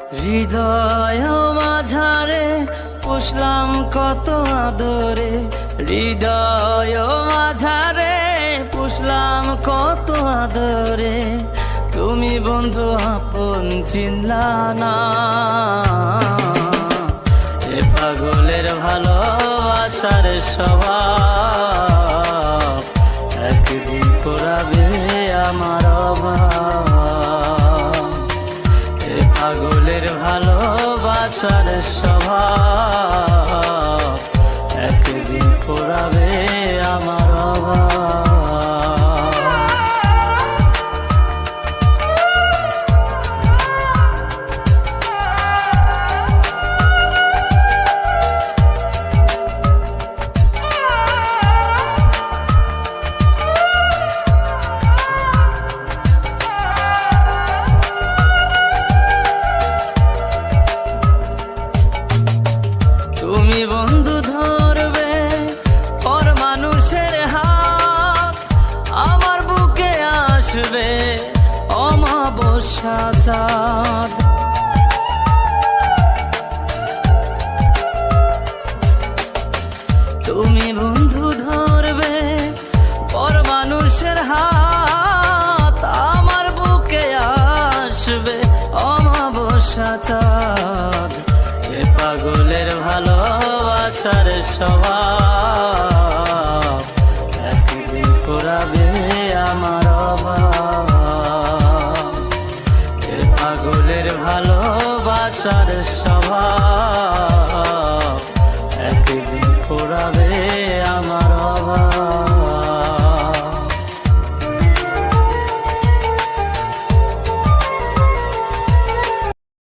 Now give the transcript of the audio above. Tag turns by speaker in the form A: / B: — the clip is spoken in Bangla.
A: হৃদয় মাঝারে পুষলাম কত আদরে, হৃদয় মাঝারে পুষলাম কত আদরে, তুমি বন্ধু আপন চিনলা না। এ পাগলের ভালোবাসার স্বভাব একদিন পোড়াবে আমার অভাব। এ পাগলের ভালোবাসার স্বভাব একদিন পোড়াবে আমার অভাব। তুমি বন্ধু ধরবে পর মানুষের হাত, আমার বুকে আসবে অমাবস্যা চাঁদ। তুমি বন্ধু ধরবে পর মানুষের হাত, আমার বুকে আসবে অমাবস্যা চাঁদ। এ পাগলের ভালোবাসার স্বভাব একদিন পোড়াবে আমার অভাব। এ পাগলের ভালোবাসার স্বভাব